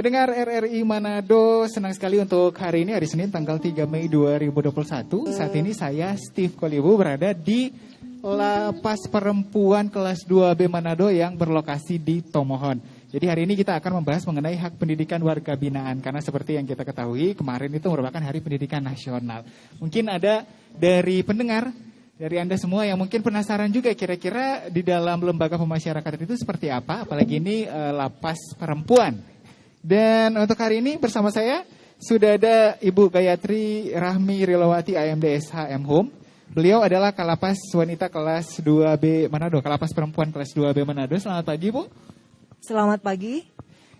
Pendengar RRI Manado, senang sekali untuk hari ini, hari Senin tanggal 3 Mei 2021. Saat ini saya, Steve Kolibu, berada di Lapas Perempuan kelas 2B Manado yang berlokasi di Tomohon. Jadi hari ini kita akan membahas mengenai hak pendidikan warga binaan. Karena seperti yang kita ketahui, kemarin itu merupakan Hari Pendidikan Nasional. Mungkin ada dari pendengar, dari Anda semua yang mungkin penasaran juga kira-kira di dalam lembaga pemasyarakatan itu seperti apa. Apalagi ini Lapas Perempuan. Dan untuk hari ini bersama saya sudah ada Ibu Gayatri Rahmi Rilawati AMDSH M-Home. Beliau adalah Kalapas Wanita kelas 2B Manado, Kalapas Perempuan kelas 2B Manado. Selamat pagi, Bu. Selamat pagi.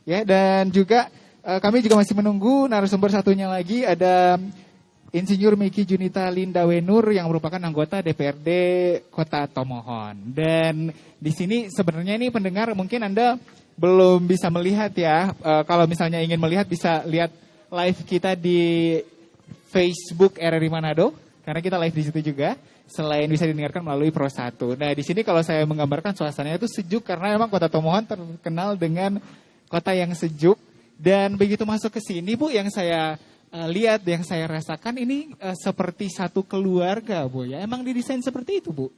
Ya, dan juga kami juga masih menunggu narasumber satunya lagi, ada Insinyur Miki Junita Lindawenur yang merupakan anggota DPRD Kota Tomohon. Dan di sini sebenarnya ini pendengar mungkin Anda belum bisa melihat ya. Kalau misalnya ingin melihat bisa lihat live kita di Facebook RRI Manado karena kita live di situ juga. Selain bisa didengarkan melalui Pro 1. Nah, di sini kalau saya menggambarkan suasananya itu sejuk karena memang Kota Tomohon terkenal dengan kota yang sejuk. Dan begitu masuk ke sini, Bu, yang saya lihat, yang saya rasakan ini seperti satu keluarga, Bu. Ya, emang didesain seperti itu, Bu?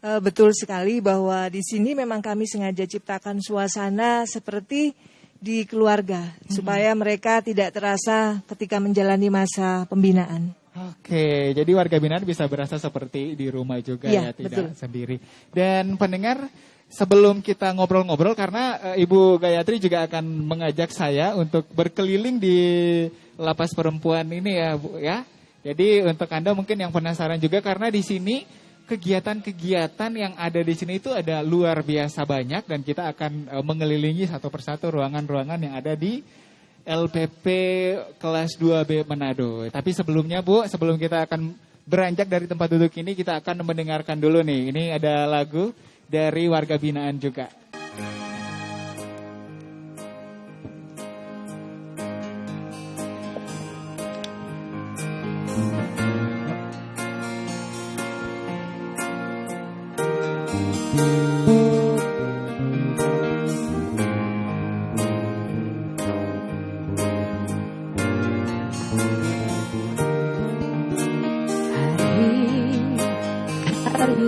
Betul sekali bahwa di sini memang kami sengaja ciptakan suasana seperti di keluarga. Supaya mereka tidak terasa ketika menjalani masa pembinaan. Oke, jadi warga binaan bisa berasa seperti di rumah juga ya, tidak betul. Sendiri. Dan pendengar, sebelum kita ngobrol-ngobrol, karena Ibu Gayatri juga akan mengajak saya untuk berkeliling di Lapas Perempuan ini ya, Bu ya. Jadi untuk Anda mungkin yang penasaran juga karena di sini kegiatan-kegiatan yang ada di sini itu ada luar biasa banyak dan kita akan mengelilingi satu persatu ruangan-ruangan yang ada di LPP kelas 2B Manado. Tapi sebelumnya, Bu, sebelum kita akan beranjak dari tempat duduk ini, kita akan mendengarkan dulu nih. Ini ada lagu dari warga binaan juga.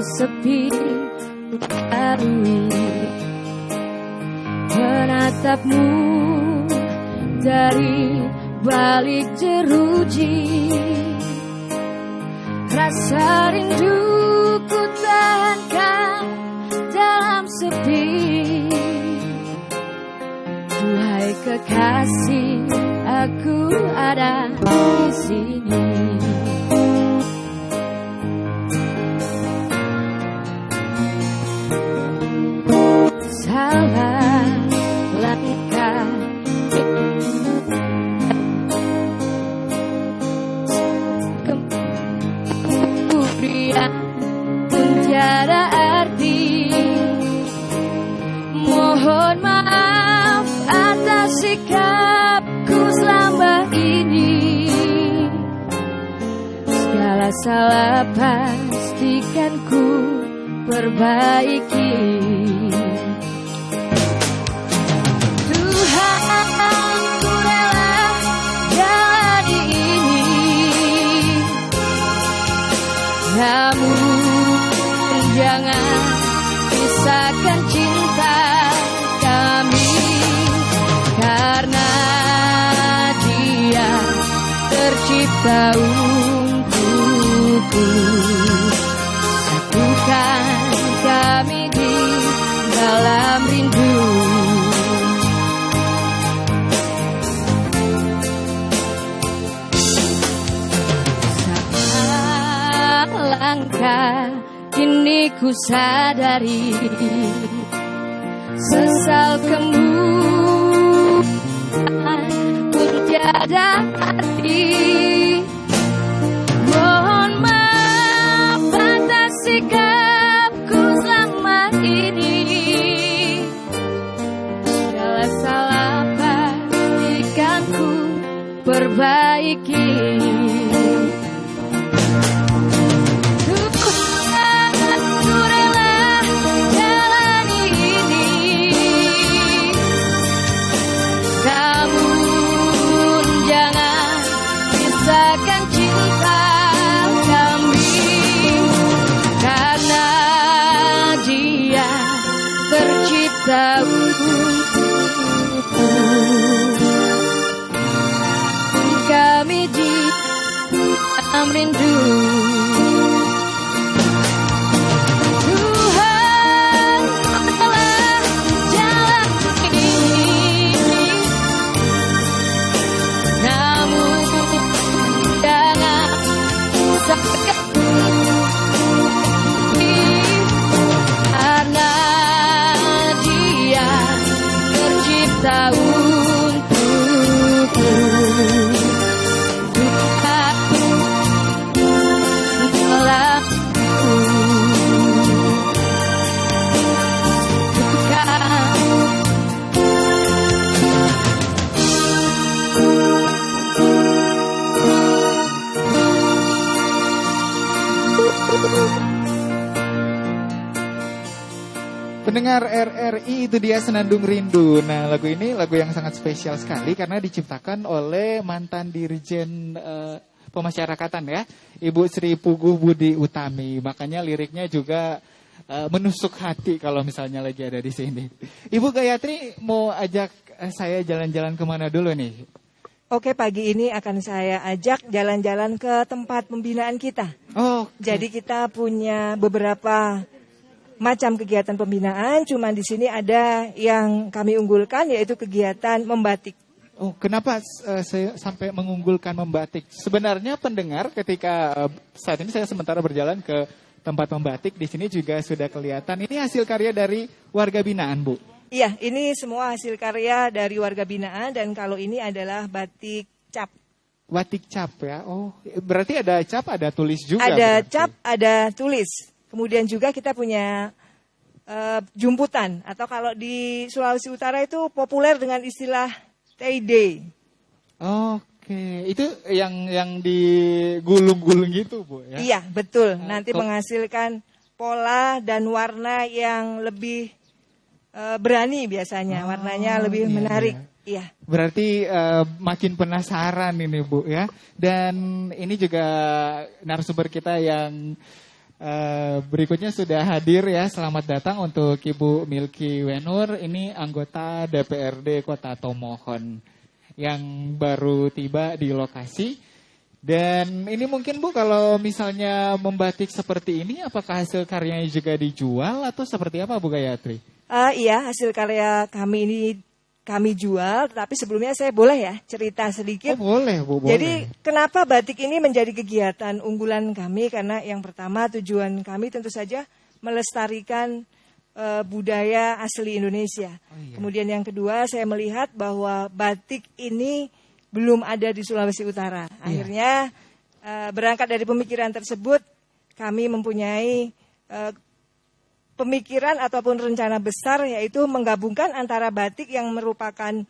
Sepi melalui menatapmu dari balik jeruji, rasa rindu ku tahankan dalam sepi. Duhai kekasih, aku ada di sini. Salah langkah kemudian pun tiada arti. Mohon maaf atas sikapku selama ini. Segala salah pastikan ku perbaiki. Namun jangan pisahkan cinta kami, karena dia tercipta untukku. Satukan kami di dalam rindu. Langkah kini ku sadari, sesal kemudian pun tiada arti. Mohon maaf atas sikapku selama ini. Segala salah pastikan ku perbaiki. Kamu Pendengar RRI, itu dia Senandung Rindu. Nah, lagu ini lagu yang sangat spesial sekali karena diciptakan oleh mantan Dirjen Pemasyarakatan ya, Ibu Sri Puguh Budi Utami. Makanya liriknya juga menusuk hati kalau misalnya lagi ada di sini. Ibu Gayatri mau ajak saya jalan-jalan kemana dulu nih? Oke, pagi ini akan saya ajak jalan-jalan ke tempat pembinaan kita. Oh, Jadi kita punya beberapa macam kegiatan pembinaan, cuman di sini ada yang kami unggulkan yaitu kegiatan membatik. oh, kenapa saya sampai mengunggulkan membatik? Sebenarnya pendengar ketika saat ini saya sementara berjalan ke tempat membatik, di sini juga sudah kelihatan. Ini hasil karya dari warga binaan, Bu. Iya, ini semua hasil karya dari warga binaan dan kalau ini adalah batik cap. Batik cap ya. Oh, berarti ada cap, ada tulis juga. Ada berarti. cap, ada tulis. Kemudian juga kita punya jumputan atau kalau di Sulawesi Utara itu populer dengan istilah Tay-Day. Oke, itu yang digulung-gulung gitu, Bu ya. Iya, betul. Nanti kok- menghasilkan pola dan warna yang lebih berani biasanya. Warnanya lebih iya, menarik. iya. Iya. Berarti makin penasaran ini, Bu ya. Dan ini juga narasumber kita yang berikutnya sudah hadir ya. Selamat datang untuk Ibu Milky Wenur. Ini anggota DPRD Kota Tomohon yang baru tiba di lokasi. Dan ini mungkin Bu kalau misalnya membatik seperti ini, apakah hasil karyanya juga dijual atau seperti apa Bu Gayatri? Iya, hasil karya kami ini kami jual, tetapi sebelumnya saya boleh ya cerita sedikit. Oh boleh Bu, boleh. Jadi kenapa batik ini menjadi kegiatan unggulan kami? Karena yang pertama tujuan kami tentu saja melestarikan budaya asli Indonesia. Oh, iya. Kemudian yang kedua saya melihat bahwa batik ini belum ada di Sulawesi Utara. Akhirnya berangkat dari pemikiran tersebut kami mempunyai pemikiran ataupun rencana besar yaitu menggabungkan antara batik yang merupakan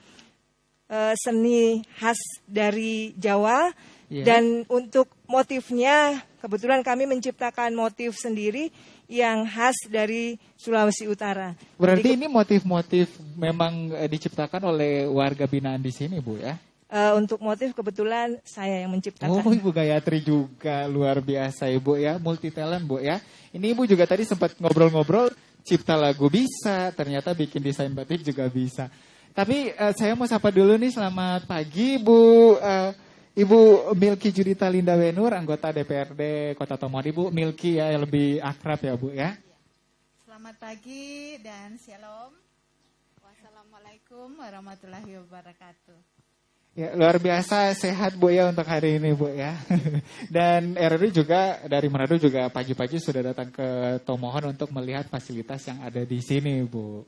seni khas dari Jawa dan untuk motifnya kebetulan kami menciptakan motif sendiri yang khas dari Sulawesi Utara. Berarti ini motif-motif memang diciptakan oleh warga binaan di sini Bu ya? Untuk motif kebetulan saya yang menciptakan. Oh, Ibu Gayatri juga luar biasa Ibu ya, multi talent Bu ya. Ini Ibu juga tadi sempat ngobrol-ngobrol, cipta lagu bisa, ternyata bikin desain batik juga bisa. Tapi saya mau sapa dulu nih, selamat pagi Bu Ibu Milky Judita Linda Wenur, anggota DPRD Kota Tomohon. Ibu Milky ya, yang lebih akrab ya Bu ya. Selamat pagi dan shalom. Wassalamualaikum warahmatullahi wabarakatuh. Ya, luar biasa sehat Bu ya untuk hari ini Bu ya. Dan RRI juga dari Manado juga pagi-pagi sudah datang ke Tomohon untuk melihat fasilitas yang ada di sini Bu.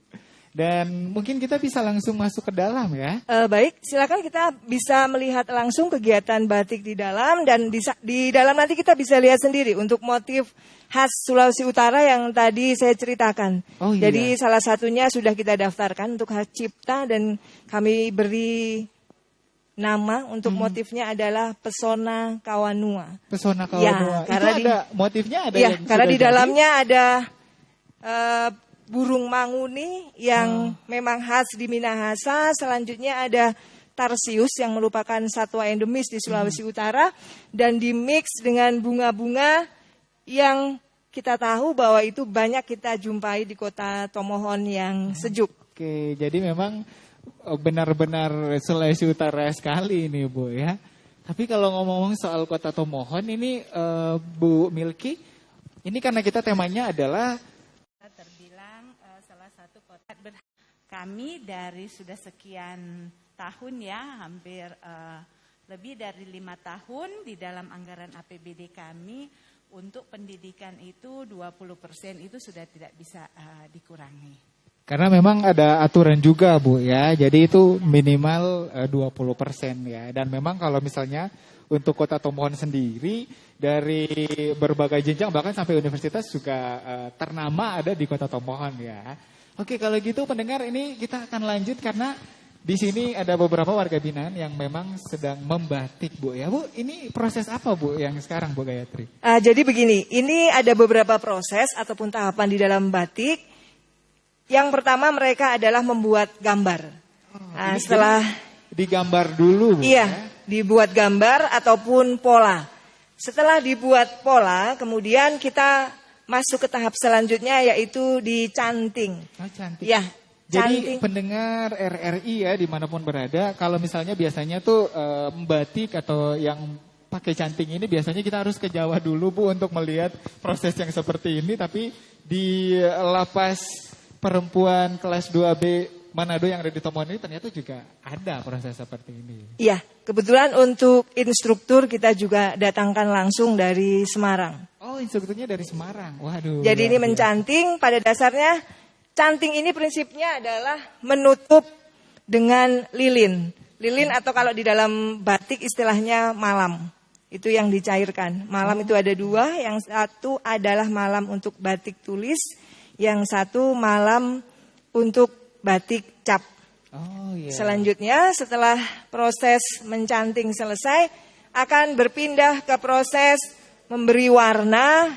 Dan mungkin kita bisa langsung masuk ke dalam ya. Baik, silakan kita bisa melihat langsung kegiatan batik di dalam dan di dalam nanti kita bisa lihat sendiri untuk motif khas Sulawesi Utara yang tadi saya ceritakan. Oh, iya. Jadi salah satunya sudah kita daftarkan untuk hak cipta dan kami beri nama untuk motifnya adalah Pesona Kawanua. Pesona Ya, Kawanua. karena Itu ada motifnya ada Ya, yang karena sudah di jadi? dalamnya ada burung manguni yang memang khas di Minahasa. Selanjutnya ada tarsius yang merupakan satwa endemis di Sulawesi Utara dan dimix dengan bunga-bunga yang kita tahu bahwa itu banyak kita jumpai di Kota Tomohon yang sejuk. Oke, jadi memang benar-benar Sulawesi Utara sekali ini Bu ya. Tapi kalau ngomong soal Kota Tomohon ini Bu Milky, ini karena kita temanya adalah Terbilang salah satu kota kami dari sudah sekian tahun ya, hampir lebih dari 5 tahun di dalam anggaran APBD kami untuk pendidikan itu 20% itu sudah tidak bisa dikurangi. karena memang ada aturan juga Bu ya. Jadi itu minimal 20% ya. Dan memang kalau misalnya untuk Kota Tomohon sendiri dari berbagai jenjang bahkan sampai universitas juga ternama ada di Kota Tomohon ya. Oke, kalau gitu pendengar ini kita akan lanjut karena di sini ada beberapa warga binaan yang memang sedang membatik Bu ya. Bu, ini proses apa Bu yang sekarang Bu Gayatri? Jadi begini, ini ada beberapa proses ataupun tahapan di dalam batik. Yang pertama mereka adalah membuat gambar. Nah, setelah digambar dulu, Bu, iya, dibuat gambar ataupun pola. Setelah dibuat pola, kemudian kita masuk ke tahap selanjutnya yaitu dicanting. Oh, cantik. Ya, Jadi canting. pendengar RRI ya dimanapun berada, kalau misalnya biasanya tuh batik atau yang pakai canting ini biasanya kita harus ke Jawa dulu, Bu, untuk melihat proses yang seperti ini. Tapi di lapas perempuan kelas 2B Manado yang ada di Tomohon ini ternyata juga ada proses seperti ini. Iya, kebetulan untuk instruktur kita juga datangkan langsung dari Semarang. Oh, instrukturnya dari Semarang. Waduh. Jadi ini luar biasa. mencanting, pada dasarnya canting ini prinsipnya adalah menutup dengan lilin. Lilin atau kalau di dalam batik istilahnya malam. Itu yang dicairkan. Malam itu ada dua, yang satu adalah malam untuk batik tulis, yang satu malam untuk batik cap. Oh, iya. Selanjutnya setelah proses mencanting selesai akan berpindah ke proses memberi warna.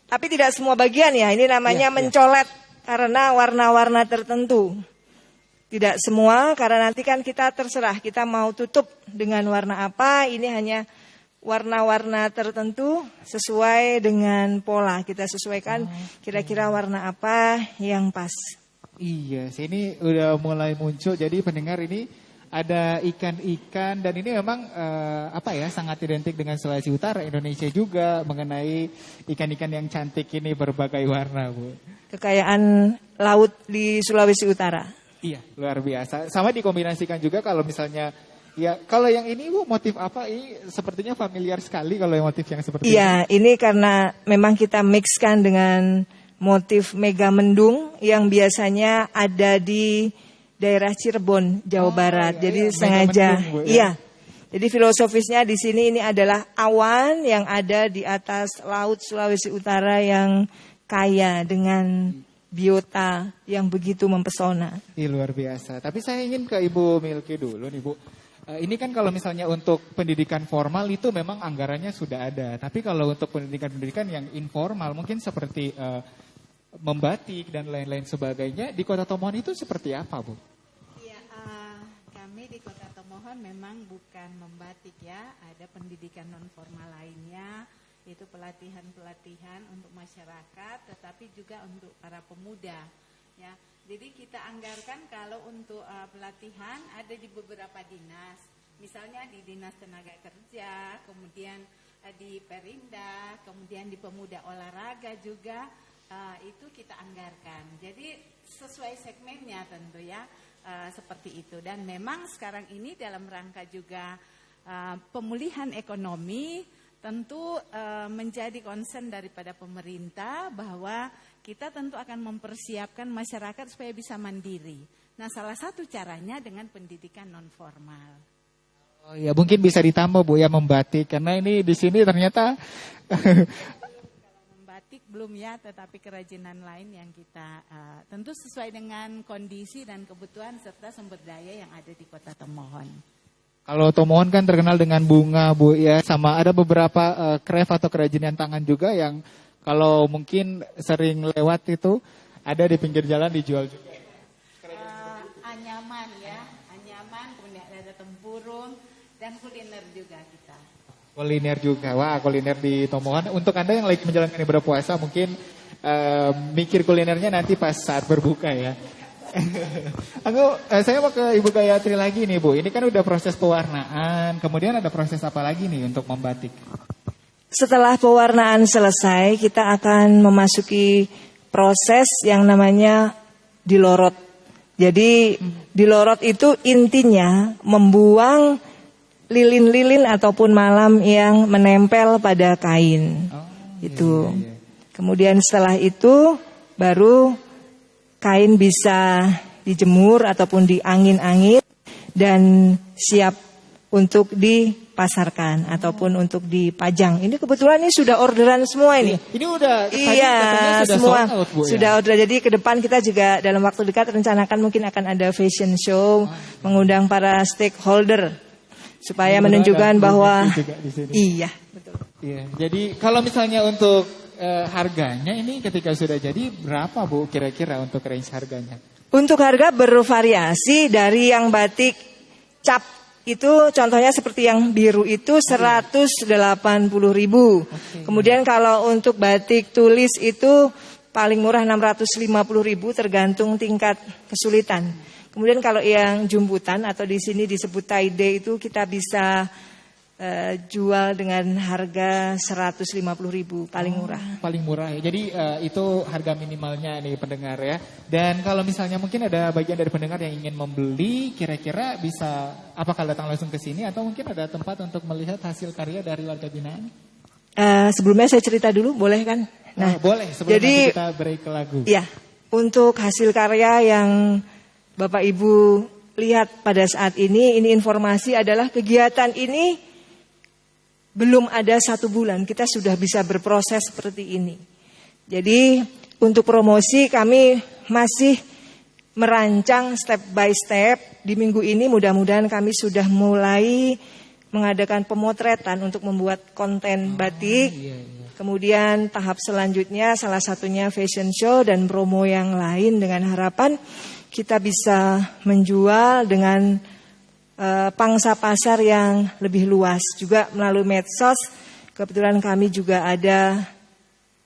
Tapi tidak semua bagian ya, ini namanya mencolet karena warna-warna tertentu. Tidak semua karena nanti kan kita terserah kita mau tutup dengan warna apa. Ini hanya warna-warna tertentu sesuai dengan pola. Kita sesuaikan kira-kira warna apa yang pas. Iya, sini udah mulai muncul. Jadi pendengar ini ada ikan-ikan dan ini memang sangat identik dengan Sulawesi Utara, Indonesia juga mengenai ikan-ikan yang cantik ini berbagai warna, Bu. Kekayaan laut di Sulawesi Utara. Iya, luar biasa. Sama dikombinasikan juga kalau misalnya ya, kalau yang ini Bu motif apa? Ini sepertinya familiar sekali kalau yang motif yang seperti Iya, ini karena memang kita mixkan dengan motif mega mendung yang biasanya ada di daerah Cirebon, Jawa Barat. Iya, Jadi iya. sengaja, Mega mendung, Bu, ya. iya. Jadi filosofisnya di sini ini adalah awan yang ada di atas laut Sulawesi Utara yang kaya dengan biota yang begitu mempesona. Iya, luar biasa. Tapi saya ingin ke Ibu Milky dulu nih, Bu. Ini kan kalau misalnya untuk pendidikan formal itu memang anggarannya sudah ada. Tapi kalau untuk pendidikan-pendidikan yang informal mungkin seperti membatik dan lain-lain sebagainya, di Kota Tomohon itu seperti apa, Bu? Ya, kami di Kota Tomohon memang bukan membatik ya, ada pendidikan non formal lainnya, yaitu pelatihan-pelatihan untuk masyarakat, tetapi juga untuk para pemuda. Ya, jadi kita anggarkan kalau untuk pelatihan ada di beberapa dinas, misalnya di Dinas Tenaga Kerja, kemudian di Perindah, kemudian di Pemuda Olahraga juga. Itu kita anggarkan. Jadi sesuai segmennya tentu ya, seperti itu. Dan memang sekarang ini dalam rangka juga pemulihan ekonomi tentu menjadi concern daripada pemerintah bahwa kita tentu akan mempersiapkan masyarakat supaya bisa mandiri. Nah, salah satu caranya dengan pendidikan non formal. Oh ya, mungkin bisa ditambah, Bu, ya, membatik karena ini di sini ternyata Batik belum ya, tetapi kerajinan lain yang kita tentu sesuai dengan kondisi dan kebutuhan serta sumber daya yang ada di Kota Tomohon. kalau Tomohon kan terkenal dengan bunga, Bu, ya, sama ada beberapa craft atau kerajinan tangan juga yang kalau mungkin sering lewat itu ada di pinggir jalan dijual juga. Anyaman ya, anyaman, kemudian ada tempurung dan kuliner juga kita. Kuliner juga, wah, kuliner di Tomohon. Untuk Anda yang lagi menjalankan ibadah puasa mungkin mikir kulinernya nanti pas saat berbuka ya. Saya mau ke Ibu Gayatri lagi nih, Bu. Ini kan udah proses pewarnaan, kemudian ada proses apa lagi nih untuk membatik? Setelah pewarnaan selesai, kita akan memasuki proses yang namanya dilorot. Jadi dilorot itu intinya membuang lilin-lilin ataupun malam yang menempel pada kain. Itu. Iya. Kemudian setelah itu baru kain bisa dijemur ataupun diangin-angin dan siap untuk dipasarkan ataupun untuk dipajang. Ini kebetulan ini sudah orderan semua ini. Ini udah tadi Iya, katanya sudah semua sold out, Bu, ya? sudah order. Jadi ke depan kita juga dalam waktu dekat rencanakan mungkin akan ada fashion show, mengundang para stakeholder supaya menunjukkan bahwa juga di sini. iya, betul. Iya, jadi kalau misalnya untuk harganya ini ketika sudah jadi berapa Bu kira-kira untuk range harganya? Untuk harga bervariasi dari yang batik cap itu contohnya seperti yang biru itu 180.000. Kemudian kalau untuk batik tulis itu paling murah 650.000 tergantung tingkat kesulitan. Kemudian kalau yang jumputan atau di sini disebut tie-dye itu kita bisa jual dengan harga 150.000 paling murah. Paling murah ya. Jadi itu harga minimalnya nih pendengar ya. Dan kalau misalnya mungkin ada bagian dari pendengar yang ingin membeli, kira-kira bisa apakah datang langsung ke sini atau mungkin ada tempat untuk melihat hasil karya dari warga binaan? Sebelumnya saya cerita dulu, boleh kan? Nah, boleh. Sebelum jadi, nanti kita break ke lagu. Ya, untuk hasil karya yang Bapak Ibu lihat pada saat ini informasi adalah kegiatan ini belum ada 1 bulan kita sudah bisa berproses seperti ini. Jadi untuk promosi kami masih merancang step by step. Di minggu ini mudah-mudahan kami sudah mulai mengadakan pemotretan untuk membuat konten batik. Kemudian tahap selanjutnya salah satunya fashion show dan promo yang lain dengan harapan kita bisa menjual dengan pangsa pasar yang lebih luas juga melalui medsos. Kebetulan kami juga ada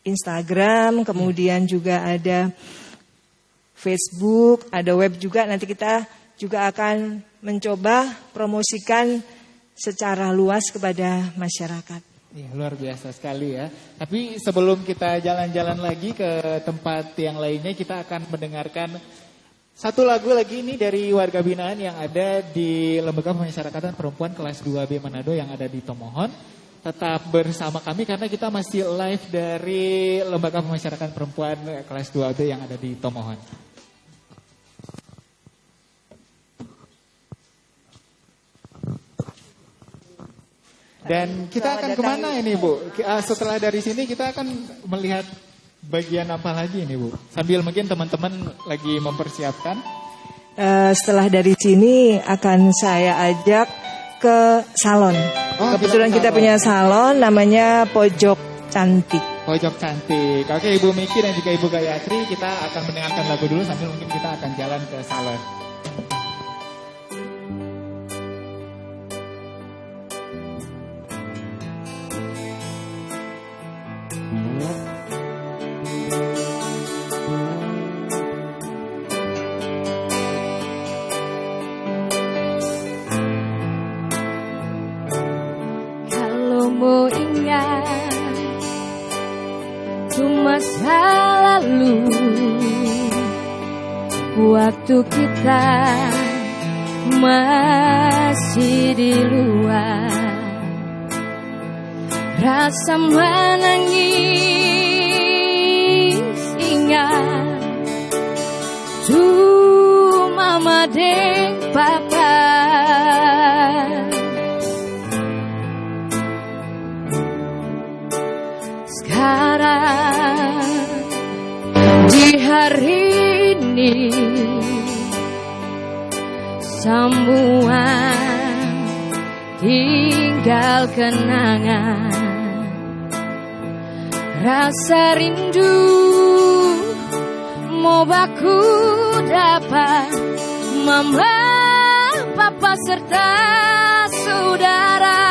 Instagram, kemudian juga ada Facebook, ada web juga. Nanti kita juga akan mencoba promosikan secara luas kepada masyarakat. Ya, luar biasa sekali ya. Tapi sebelum kita jalan-jalan lagi ke tempat yang lainnya, kita akan mendengarkan satu lagu lagi ini dari warga binaan yang ada di Lembaga Pemasyarakatan Perempuan kelas 2B Manado yang ada di Tomohon. Tetap bersama kami karena kita masih live dari Lembaga Pemasyarakatan Perempuan kelas 2B yang ada di Tomohon. Dan kita akan kemana ini Bu? Setelah dari sini kita akan melihat bagian apa lagi ini Bu? Sambil mungkin teman-teman lagi mempersiapkan. Setelah dari sini akan saya ajak ke salon. Kebetulan kita punya salon namanya Pojok Cantik. Pojok Cantik. Oke Ibu Miki dan juga Ibu Gayatri, kita akan mendengarkan lagu dulu sambil mungkin kita akan jalan ke salon. Waktu kita masih di luar, rasa menangis ingat cuma mama deng papa. Sekarang di hari ini semua tinggal kenangan, rasa rindu mau baku dapat mama, papa serta saudara.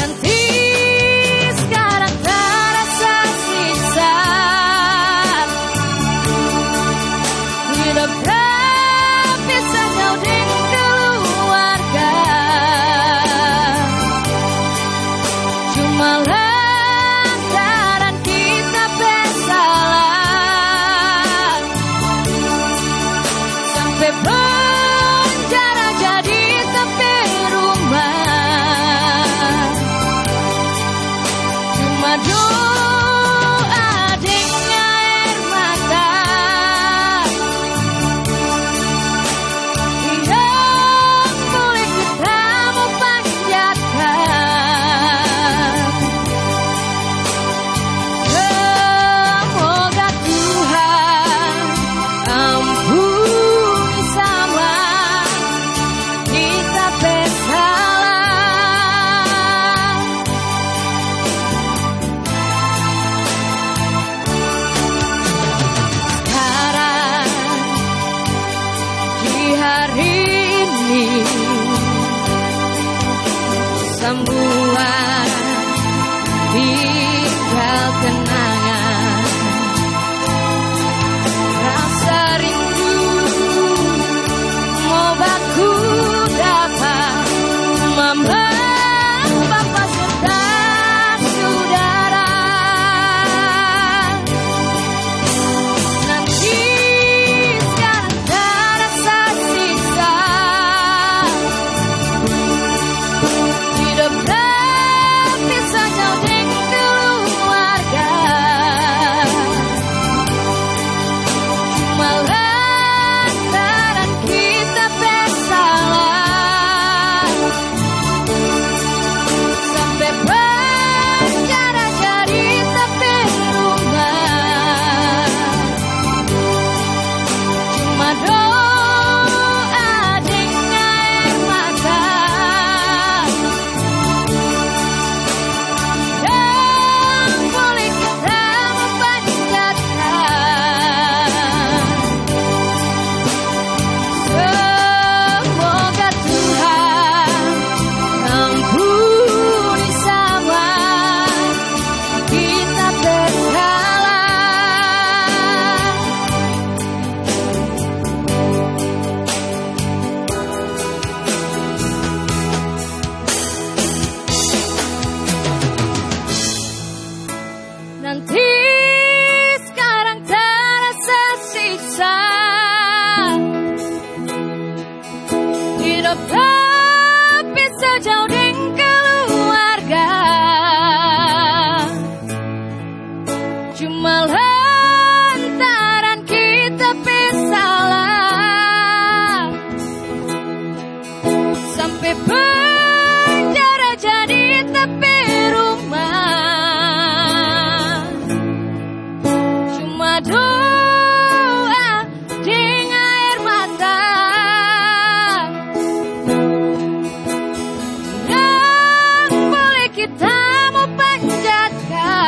Nanti sekarang terasa sisa hidup terpisah kau dengan keluarga. Cuma lantaran kita bersalah sampai penjara jadi doa dengan air mata yang boleh kita mau panjatkan.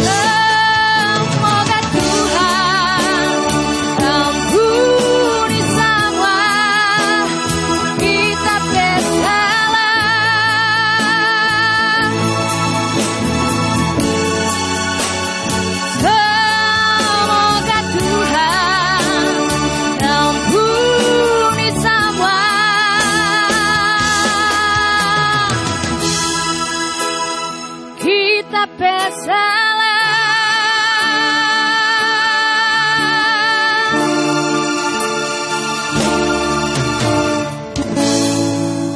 Semoga Tuhan ampuni semua kita bersalah. Semoga Tuhan ampuni semua kita bersalah.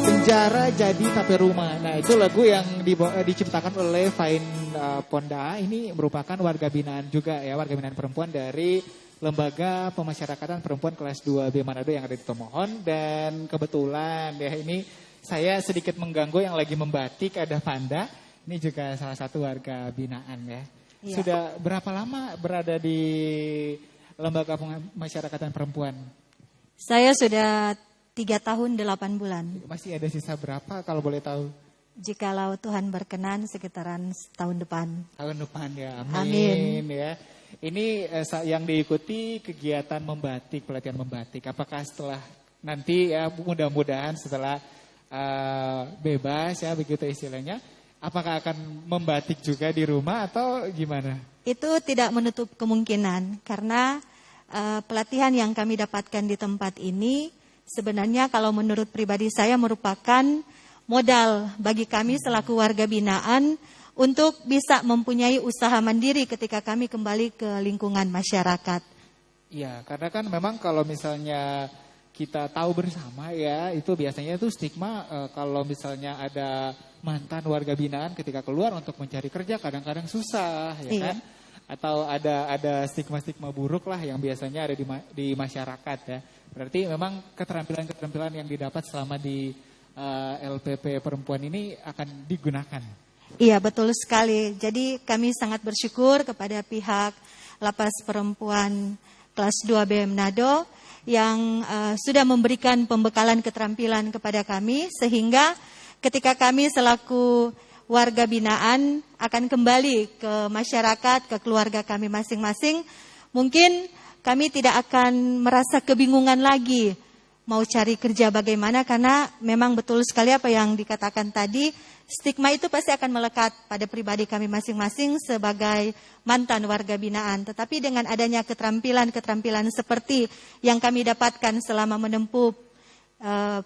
Penjara jadi tapi rumah. Nah, itu lagu yang diciptakan oleh Fain Ponda. Ini merupakan warga binaan juga ya, warga binaan perempuan dari Lembaga Pemasyarakatan Perempuan kelas 2B Manado yang ada di Tomohon. Dan kebetulan ya ini saya sedikit mengganggu yang lagi membatik, ada Panda. Ini juga salah satu warga binaan ya. Iya. Sudah berapa lama berada di Lembaga Pemasyarakatan Perempuan? Saya sudah 3 tahun 8 bulan. Masih ada sisa berapa kalau boleh tahu? Jikalau Tuhan berkenan sekitaran tahun depan. Tahun depan ya, Amin. ya. Ini yang diikuti kegiatan membatik, pelatihan membatik. Apakah setelah nanti ya mudah-mudahan setelah bebas ya begitu istilahnya, apakah akan membatik juga di rumah atau gimana? Itu tidak menutup kemungkinan karena pelatihan yang kami dapatkan di tempat ini sebenarnya kalau menurut pribadi saya merupakan modal bagi kami selaku warga binaan untuk bisa mempunyai usaha mandiri ketika kami kembali ke lingkungan masyarakat. Iya, karena kan memang kalau misalnya kita tahu bersama ya, itu biasanya itu stigma kalau misalnya ada mantan warga binaan ketika keluar untuk mencari kerja kadang-kadang susah ya Iya. kan? Atau ada stigma-stigma buruk lah yang biasanya ada di masyarakat ya. Berarti memang keterampilan-keterampilan yang didapat selama di LPP perempuan ini akan digunakan. Iya, betul sekali. Jadi kami sangat bersyukur kepada pihak Lapas Perempuan kelas 2B Manado yang sudah memberikan pembekalan keterampilan kepada kami sehingga ketika kami selaku warga binaan akan kembali ke masyarakat, ke keluarga kami masing-masing, mungkin kami tidak akan merasa kebingungan lagi mau cari kerja bagaimana karena memang betul sekali apa yang dikatakan tadi, stigma itu pasti akan melekat pada pribadi kami masing-masing sebagai mantan warga binaan. Tetapi dengan adanya keterampilan-keterampilan seperti yang kami dapatkan selama menempuh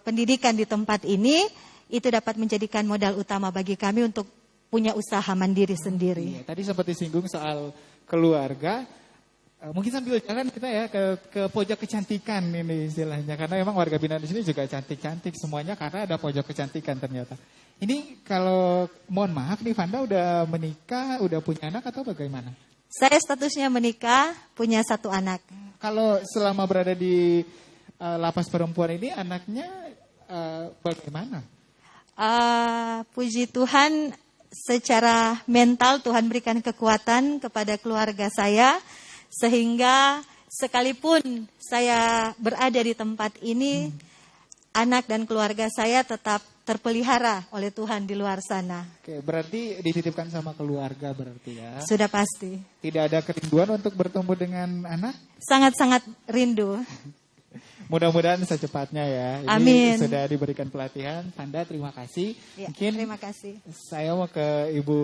pendidikan di tempat ini, itu dapat menjadikan modal utama bagi kami untuk punya usaha mandiri sendiri. Iya, tadi sempat disinggung soal keluarga. Mungkin sambil jalan kita ya ke pojok kecantikan ini istilahnya. Karena memang warga binaan di sini juga cantik-cantik semuanya karena ada pojok kecantikan ternyata. Ini kalau mohon maaf nih Vanda udah menikah, udah punya anak atau bagaimana? Saya statusnya menikah, punya 1 anak. Kalau selama berada di lapas perempuan ini anaknya bagaimana? Puji Tuhan, secara mental Tuhan berikan kekuatan kepada keluarga saya. Sehingga sekalipun saya berada di tempat ini, anak dan keluarga saya tetap terpelihara oleh Tuhan di luar sana. Oke, berarti dititipkan sama keluarga berarti ya? Sudah pasti. Tidak ada kerinduan untuk bertemu dengan anak? Sangat-sangat rindu. Mudah-mudahan secepatnya ya. Ini Amin. sudah diberikan pelatihan. Panda terima kasih. Ya, Mungkin terima kasih. saya mau ke Ibu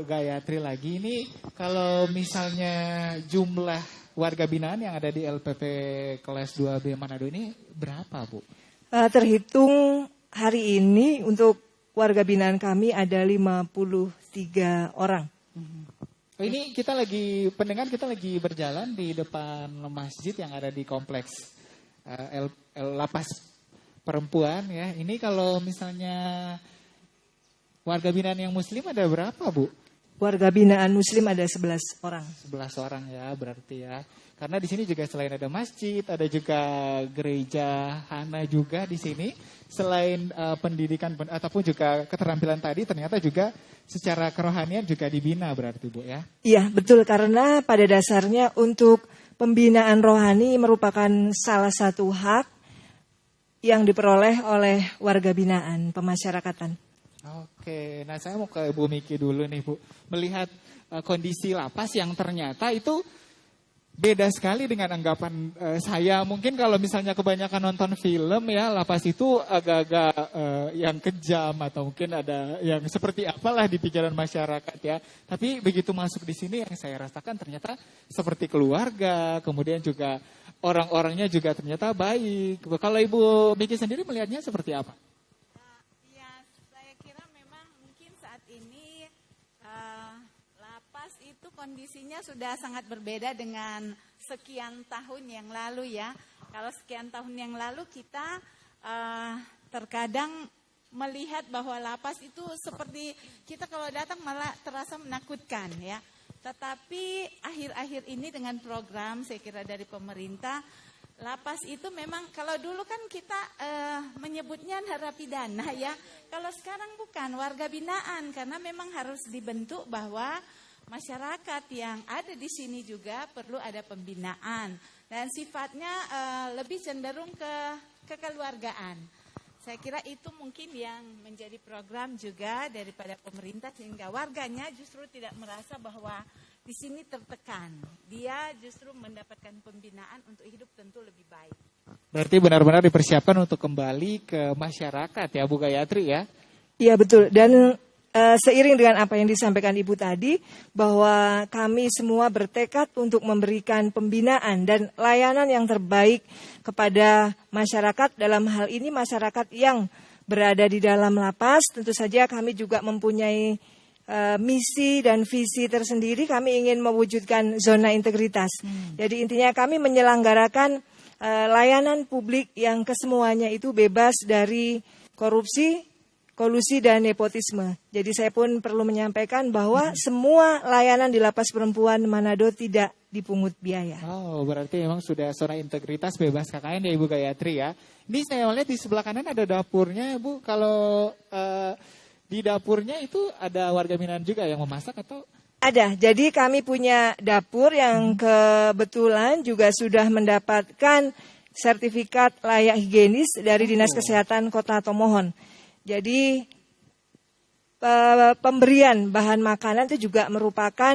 Gayatri lagi. Ini kalau misalnya jumlah warga binaan yang ada di LPP kelas 2B Manado ini berapa, Bu? Terhitung hari ini untuk warga binaan kami ada 53 orang. Ini kita lagi berjalan di depan masjid yang ada di kompleks Lapas Perempuan ya. Ini kalau misalnya warga binaan yang muslim ada berapa, Bu? warga binaan Muslim ada 11 orang. 11 orang ya berarti ya. Karena di sini juga selain ada masjid, ada juga gereja Hana juga di sini. Selain pendidikan ataupun juga keterampilan tadi, ternyata juga secara kerohanian juga dibina berarti Bu ya. Iya betul, karena pada dasarnya untuk pembinaan rohani merupakan salah satu hak yang diperoleh oleh warga binaan pemasyarakatan. Oke, nah saya mau ke Bu Miki dulu nih Bu. Melihat kondisi lapas yang ternyata itu beda sekali dengan anggapan saya. Mungkin kalau misalnya kebanyakan nonton film ya, lapas itu agak-agak yang kejam atau mungkin ada yang seperti apalah di pikiran masyarakat ya. Tapi begitu masuk di sini yang saya rasakan ternyata seperti keluarga, kemudian juga orang-orangnya juga ternyata baik. Kalau Ibu Miki sendiri melihatnya seperti apa? Ya, saya kira memang mungkin saat ini lapas itu kondisinya sudah sangat berbeda dengan sekian tahun yang lalu ya. Kalau sekian tahun yang lalu kita terkadang melihat bahwa lapas itu seperti kita kalau datang malah terasa menakutkan ya. Tetapi akhir-akhir ini dengan program saya kira dari pemerintah, lapas itu memang kalau dulu kan kita menyebutnya narapidana ya. Kalau sekarang bukan, warga binaan, karena memang harus dibentuk bahwa masyarakat yang ada di sini juga perlu ada pembinaan dan sifatnya lebih cenderung ke kekeluargaan. Saya kira itu mungkin yang menjadi program juga daripada pemerintah sehingga warganya justru tidak merasa bahwa di sini tertekan. Dia justru mendapatkan pembinaan untuk hidup tentu lebih baik. Berarti benar-benar dipersiapkan untuk kembali ke masyarakat ya Bu Gayatri ya? Iya betul, dan seiring dengan apa yang disampaikan Ibu tadi, bahwa kami semua bertekad untuk memberikan pembinaan dan layanan yang terbaik kepada masyarakat. Dalam hal ini masyarakat yang berada di dalam lapas, tentu saja kami juga mempunyai misi dan visi tersendiri. Kami ingin mewujudkan zona integritas. Jadi intinya kami menyelenggarakan layanan publik yang kesemuanya itu bebas dari korupsi, kolusi dan nepotisme. Jadi saya pun perlu menyampaikan bahwa semua layanan di Lapas Perempuan Manado tidak dipungut biaya. Oh, berarti memang sudah zona integritas bebas KKN ya Ibu Gayatri ya. Ini saya lihat di sebelah kanan ada dapurnya Bu. Kalau di dapurnya itu ada warga binaan juga yang memasak atau? Ada, jadi kami punya dapur yang kebetulan juga sudah mendapatkan sertifikat layak higienis dari Dinas Kesehatan Kota Tomohon. Jadi pemberian bahan makanan itu juga merupakan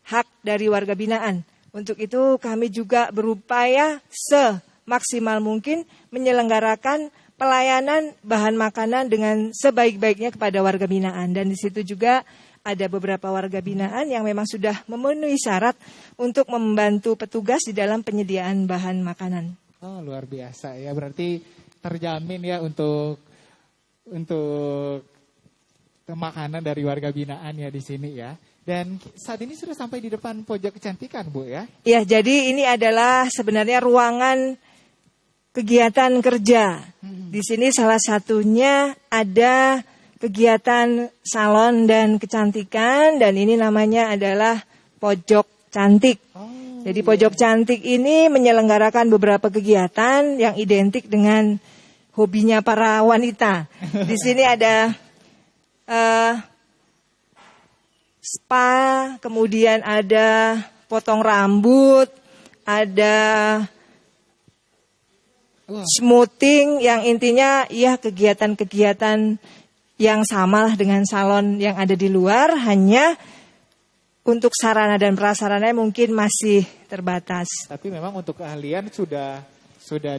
hak dari warga binaan. Untuk itu kami juga berupaya semaksimal mungkin menyelenggarakan pelayanan bahan makanan dengan sebaik-baiknya kepada warga binaan. Dan di situ juga ada beberapa warga binaan yang memang sudah memenuhi syarat untuk membantu petugas di dalam penyediaan bahan makanan. Oh, luar biasa ya, berarti terjamin ya untuk makanan dari warga binaan ya di sini ya. Dan saat ini sudah sampai di depan pojok kecantikan Bu ya. Ya, jadi ini adalah sebenarnya ruangan kegiatan kerja. Di sini salah satunya ada kegiatan salon dan kecantikan dan ini namanya adalah pojok cantik. Jadi pojok cantik ini menyelenggarakan beberapa kegiatan yang identik dengan hobinya para wanita. Di sini ada spa, kemudian ada potong rambut, ada smoothing, yang intinya ya kegiatan-kegiatan yang samalah dengan salon yang ada di luar, hanya untuk sarana dan prasarana mungkin masih terbatas. Tapi memang untuk keahlian sudah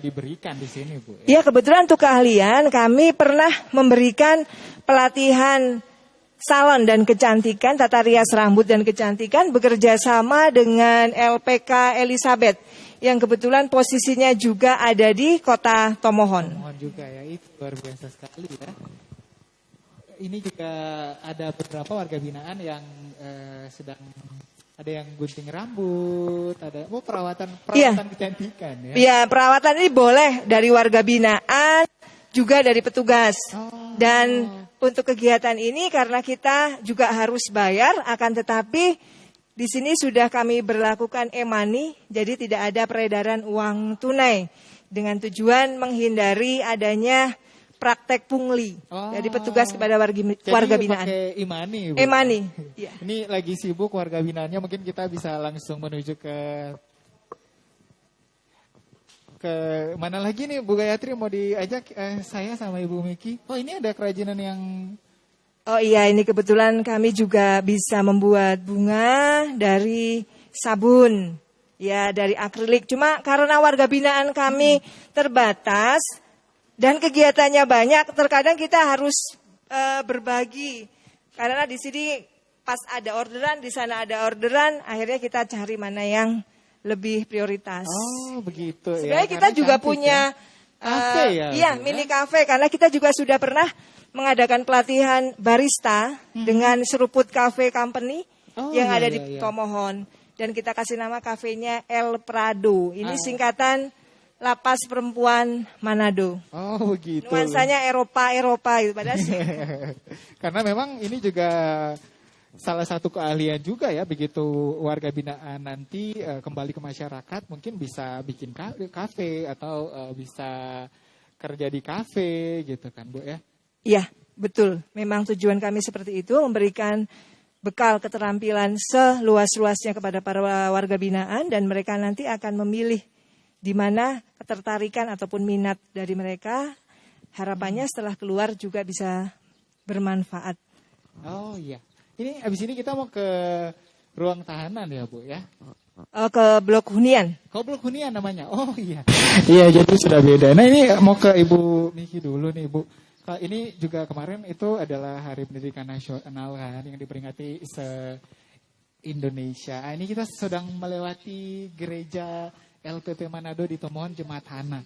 diberikan di sini Bu. Ya, kebetulan untuk keahlian kami pernah memberikan pelatihan salon dan kecantikan, tata rias rambut dan kecantikan bekerja sama dengan LPK Elizabeth yang kebetulan posisinya juga ada di Kota Tomohon. Tomohon juga ya, itu luar biasa sekali ya. Ini juga ada beberapa warga binaan yang sedang ada yang gunting rambut, ada perawatan kecantikan ya. Iya, perawatan ini boleh dari warga binaan juga dari petugas. Dan untuk kegiatan ini karena kita juga harus bayar, akan tetapi di sini sudah kami berlakukan e-money, jadi tidak ada peredaran uang tunai dengan tujuan menghindari adanya praktek pungli dari petugas kepada warga binaan. Jadi pakai e-money, Bu. E-money. Ya. Ini lagi sibuk warga binaannya, mungkin kita bisa langsung menuju ke mana lagi nih Bu Gayatri, mau diajak saya sama Ibu Miki. Oh, ini ada kerajinan yang... Oh iya, ini kebetulan kami juga bisa membuat bunga dari sabun, ya dari akrilik. Cuma karena warga binaan kami terbatas dan kegiatannya banyak, terkadang kita harus berbagi. Karena di sini pas ada orderan, di sana ada orderan, akhirnya kita cari mana yang lebih prioritas. Oh, begitu ya. Sebenarnya kita juga punya kafe ya. Iya, mini kafe, karena kita juga sudah pernah mengadakan pelatihan barista dengan Seruput Cafe Company yang ada di Tomohon, dan kita kasih nama kafenya El Prado. Ini singkatan Lapas Perempuan Manado. Oh, begitu. Nuansanya Eropa gitu padahal. Karena memang ini juga salah satu keahlian juga ya, begitu warga binaan nanti kembali ke masyarakat mungkin bisa bikin kafe atau bisa kerja di kafe gitu kan, Bu ya. Iya, betul. Memang tujuan kami seperti itu, memberikan bekal keterampilan seluas-luasnya kepada para warga binaan, dan mereka nanti akan memilih di mana ketertarikan ataupun minat dari mereka. Harapannya setelah keluar juga bisa bermanfaat. Oh iya. Ini abis ini kita mau ke ruang tahanan ya, Bu ya? Ke Blok Hunian. Kok Blok Hunian namanya? Oh iya. Iya, jadi sudah beda. Nah, ini mau ke Ibu Miki dulu nih, Bu. Ini juga kemarin itu adalah Hari Pendidikan Nasional kan, yang diperingati se-Indonesia. Ini kita sedang melewati gereja LPP Manado di Tomohon Jemaat Hana.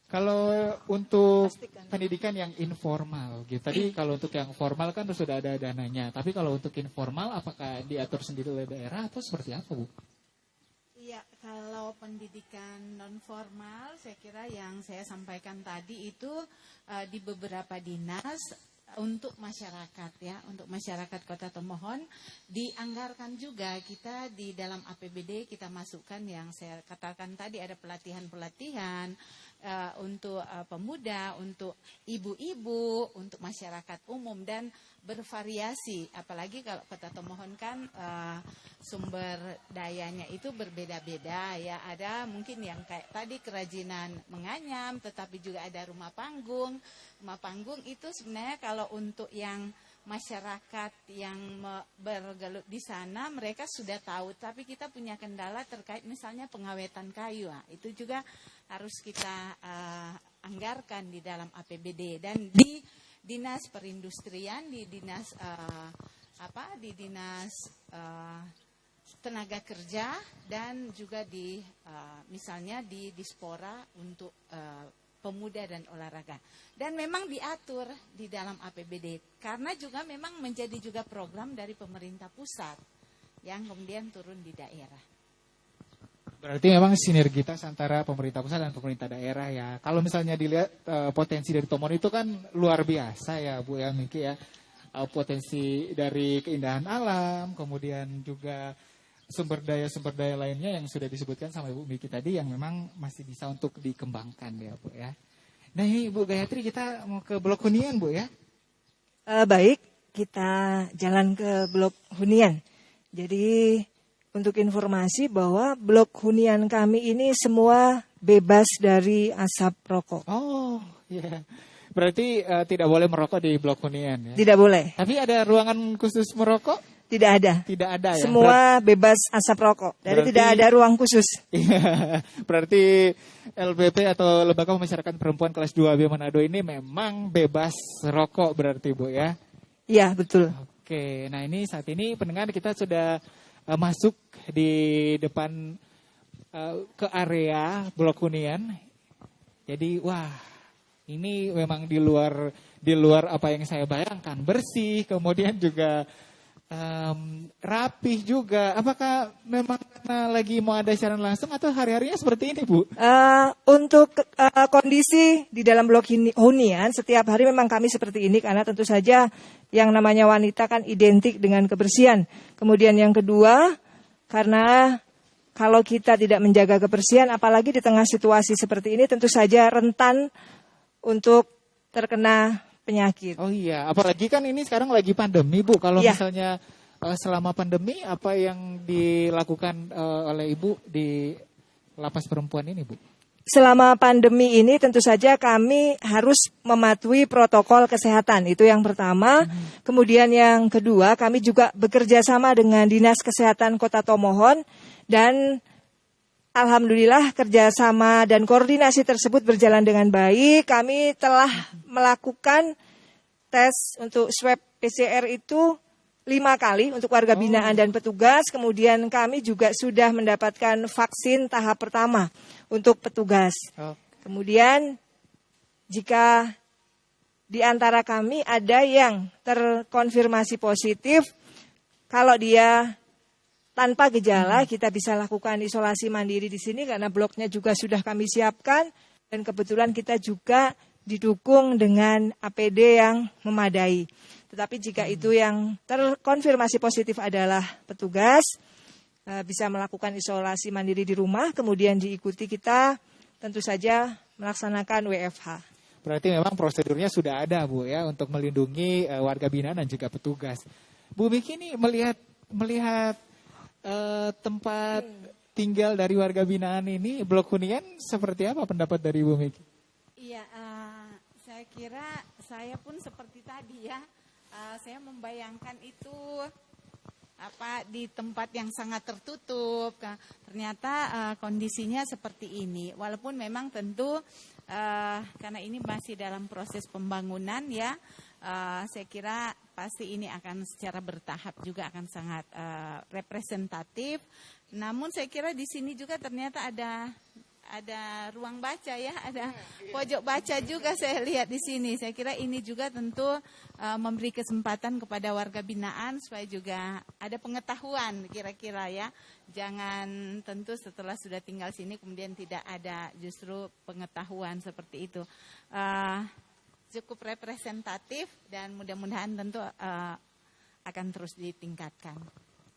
Kalau untuk pendidikan yang informal gitu, tadi kalau untuk yang formal kan sudah ada dananya. Tapi kalau untuk informal apakah diatur sendiri oleh daerah atau seperti apa, Bu? Iya, kalau pendidikan non formal, saya kira yang saya sampaikan tadi itu di beberapa dinas untuk masyarakat ya, untuk masyarakat Kota Tomohon dianggarkan juga kita di dalam APBD kita masukkan yang saya katakan tadi, ada pelatihan-pelatihan untuk pemuda, untuk ibu-ibu, untuk masyarakat umum, dan bervariasi. Apalagi kalau Kota Tomohon kan sumber dayanya itu berbeda-beda ya. Ada mungkin yang kayak tadi kerajinan menganyam, tetapi juga ada rumah panggung. Rumah panggung itu sebenarnya kalau untuk yang masyarakat yang bergelut di sana mereka sudah tahu, tapi kita punya kendala terkait misalnya pengawetan kayu. Nah, itu juga harus kita anggarkan di dalam APBD, dan di Dinas Perindustrian, di Dinas Tenaga Kerja, dan juga di misalnya di Dispora untuk pemuda dan olahraga. Dan memang diatur di dalam APBD karena juga memang menjadi juga program dari pemerintah pusat yang kemudian turun di daerah. Berarti memang sinergitas antara pemerintah pusat dan pemerintah daerah ya. Kalau misalnya dilihat potensi dari Tomohon itu kan luar biasa ya, Bu ya, Miki ya. Potensi dari keindahan alam, kemudian juga sumber daya lainnya yang sudah disebutkan sama Ibu Miki tadi yang memang masih bisa untuk dikembangkan ya, Bu ya. Nah, ini Bu Gayatri, kita mau ke Blok Hunian, Bu ya. Baik, kita jalan ke Blok Hunian. Jadi untuk informasi bahwa Blok Hunian kami ini semua bebas dari asap rokok. Oh, iya. Berarti tidak boleh merokok di Blok Hunian ya? Tidak boleh. Tapi ada ruangan khusus merokok? Tidak ada. Tidak ada ya? Semua bebas asap rokok. Jadi tidak ada ruang khusus. Iya. Berarti LPP atau Lembaga Pemasyarakatan Perempuan kelas 2B Manado ini memang bebas rokok berarti, Bu ya? Iya, betul. Oke, nah ini saat ini pendengar kita sudah masuk di depan ke area Blok Hunian. Jadi wah, ini memang di luar apa yang saya bayangkan. Bersih, kemudian juga rapih juga. Apakah memang karena lagi mau ada siaran langsung atau hari-harinya seperti ini, Bu? Untuk kondisi di dalam blok hunian, setiap hari memang kami seperti ini karena tentu saja yang namanya wanita kan identik dengan kebersihan. Kemudian yang kedua, karena kalau kita tidak menjaga kebersihan, apalagi di tengah situasi seperti ini, tentu saja rentan untuk terkena penyakit. Oh iya, apalagi kan ini sekarang lagi pandemi, Bu. Kalau Iya. misalnya selama pandemi, apa yang dilakukan oleh Ibu di lapas perempuan ini, Bu? Selama pandemi ini tentu saja kami harus mematuhi protokol kesehatan. Itu yang pertama. Kemudian yang kedua, kami juga bekerja sama dengan Dinas Kesehatan Kota Tomohon. Dan alhamdulillah kerjasama dan koordinasi tersebut berjalan dengan baik. Kami telah melakukan tes untuk swab PCR itu 5 kali untuk warga binaan dan petugas. Kemudian kami juga sudah mendapatkan vaksin tahap pertama untuk petugas. Kemudian jika di antara kami ada yang terkonfirmasi positif, kalau dia tanpa gejala, kita bisa lakukan isolasi mandiri di sini karena bloknya juga sudah kami siapkan. Dan kebetulan kita juga didukung dengan APD yang memadai. Tetapi jika itu yang terkonfirmasi positif adalah petugas, bisa melakukan isolasi mandiri di rumah, kemudian diikuti kita tentu saja melaksanakan WFH. Berarti memang prosedurnya sudah ada, Bu, ya, untuk melindungi warga binaan dan juga petugas. Bu Miki ini melihat tempat tinggal dari warga binaan ini, blok hunian, seperti apa pendapat dari Bu Miki? Iya, saya kira saya pun seperti tadi ya, saya membayangkan itu di tempat yang sangat tertutup. Ternyata kondisinya seperti ini. Walaupun memang tentu karena ini masih dalam proses pembangunan ya, saya kira pasti ini akan secara bertahap juga akan sangat representatif. Namun saya kira di sini juga ternyata ada ruang baca ya, ada pojok baca juga saya lihat di sini. Saya kira ini juga tentu memberi kesempatan kepada warga binaan supaya juga ada pengetahuan kira-kira ya. Jangan tentu setelah sudah tinggal sini kemudian tidak ada justru pengetahuan seperti itu. Cukup representatif dan mudah-mudahan tentu akan terus ditingkatkan.